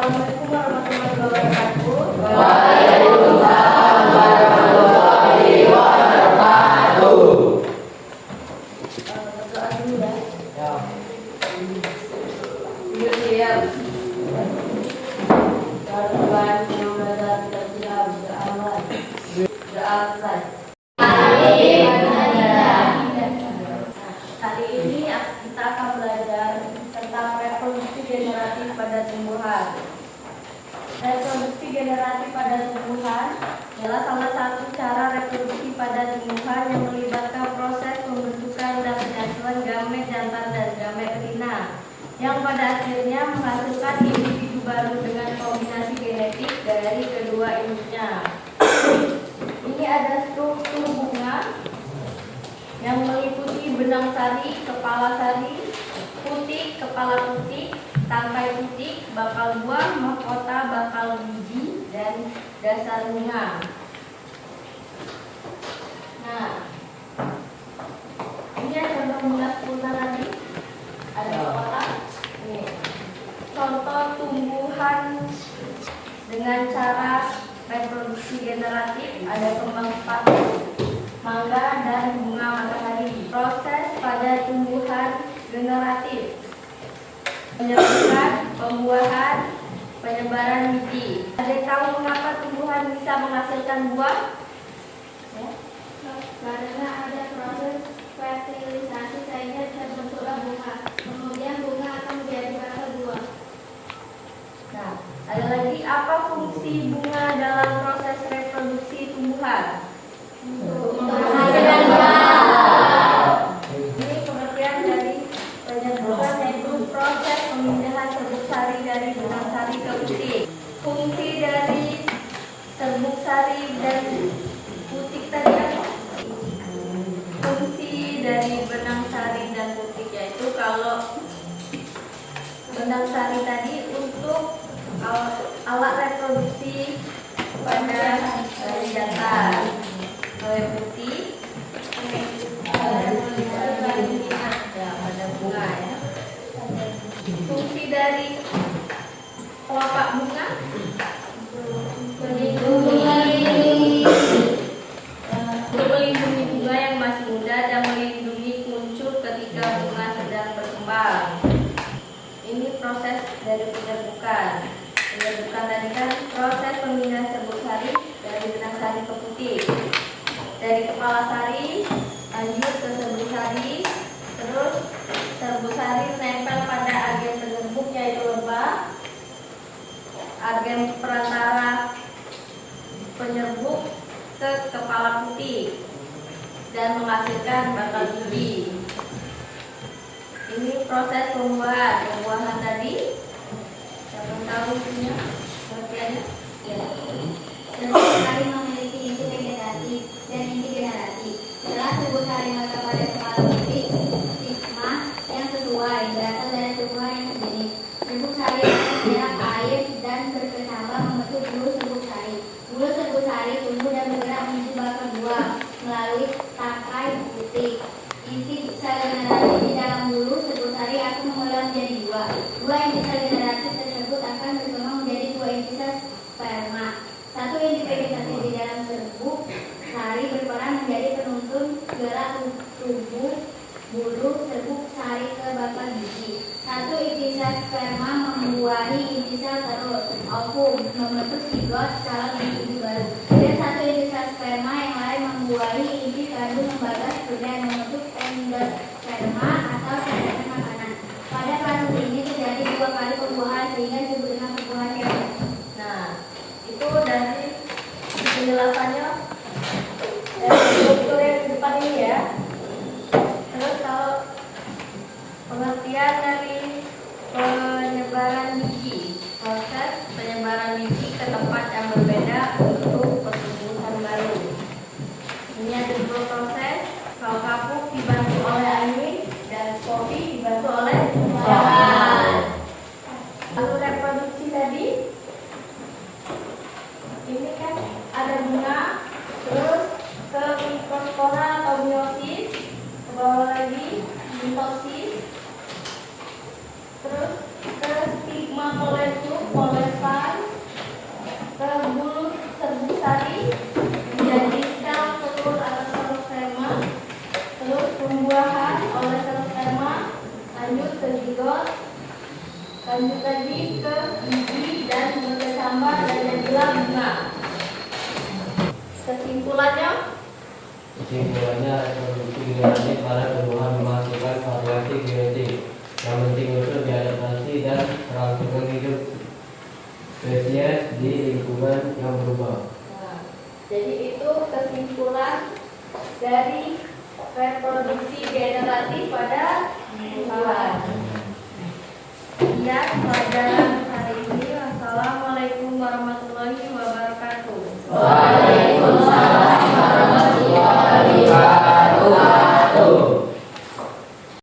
Assalamualaikum warahmatullahi wabarakatuh. Waalaikumsalam warahmatullahi wabarakatuh. Berdoa dulu ya. Ya. Yuk siap. Tuhan yang belajar kita siap beramal. Doa selesai. Kali ini kita akan belajar tentang reproduksi generatif pada tumbuhan. Reproduksi generatif pada tumbuhan adalah salah satu cara reproduksi pada tumbuhan yang melibatkan proses pembentukan dan penyatuan gamet jantan dan gamet betina, yang pada akhirnya menghasilkan individu baru dengan kombinasi genetik dari kedua induknya. Ini ada struktur bunga yang meliputi benang sari, kepala sari, putik, kepala putik, tangkai putik, bakal buah, mahkota, bakal biji, dan dasar bunga. Nah, ini ada contoh bunga sempurna tadi. Ada mahkota. Ini contoh tumbuhan dengan cara reproduksi generatif. Ada kembang sepatu, mangga, dan bunga matahari. Proses pada tumbuhan generatif: penyerbukan, pembuahan, penyebaran biji. Ada yang tahu mengapa tumbuhan bisa menghasilkan buah? Ya. Karena ada proses fertilisasi sehingga terbentuklah bunga. Kemudian bunga akan menjadi bakal buah. Nah, ada lagi, apa fungsi bunga dalam proses reproduksi tumbuhan? Untuk menghasilkan buah. Ini pengertian dari penyerbukan, yaitu proses pemindahan serbuk sari dari benang sari ke putik. Fungsi dari serbuk sari dan putik tadi apa? Fungsi dari benang sari dan putik yaitu, kalau benang sari tadi untuk alat reproduksi pada jantan, putih pada bunga ya. Fungsi dari kelopak bunga melindungi bunga yang masih muda dan melindungi kuncup ketika bunga sedang berkembang. Ini proses dari penyerbukan. Penyerbukan tadi kan proses pemindahan serbuk sari dari benang sari ke putik. Dari kepala sari lanjut ke serbuk sari, terus serbuk sari menempel pada agen penyerbuk yaitu lebah, agen perantara penyerbuk ke kepala putik, dan menghasilkan bakal biji. Ini proses pembuahan. Pembuahan tadi, siapa yang tahu itunya, pengertiannya? Ya. Serbuk sari memiliki inti vegetatif dan inti generatif. Setelah serbuk sari melekat pada kepala putik, stigma yang sesuai berasal dari tumbuhan yang sejenis. Serbuk sari akan menyerap air dan berkecambah membentuk bulu serbuk sari. Bulu serbuk sari tumbuh dan bergerak menuju bakal buah melalui tangkai putik. Inti sel generatif di dalam bulu serbuk sari akan mengolah menjadi buah. Dua inti sel generatif tersebut akan berkembang menjadi dua inti sel sperma. Satu inti vegetatif di dalam serbuk sari berperan menjadi penuntun gerak tubuh bulu serbuk sari ke bakal biji. Satu inti sel sperma membuahi inti sel telur ovum membentuk zigot calon individu baru. Dan satu inti sel sperma yang lain membuahi inti kandung lembaga dan membentuk endosperma atau cadangan makanan. Pada proses ini terjadi dua kali pembuahan sehingga disebut dengan pembuahan gamet. Nah, itu dari penjelasannya struktur yang di depan ini ya. Terus kalau pengertian dari penyebaran biji, proses penyebaran biji ke tempat yang berbeda untuk pertumbuhan baru. Ini ada dua proses. Kalau kapuk dibantu oleh angin dan Lanjut lagi ke gigi dan bertambah dan jadilah 5. Kesimpulannya, Kesimpulannya, reproduksi genetik pada tumbuhan menghasilkan variasi genetik yang penting untuk diadaptasi dan kelangsungan hidup spesies di lingkungan yang berubah. nah, jadi itu kesimpulan dari reproduksi generatif pada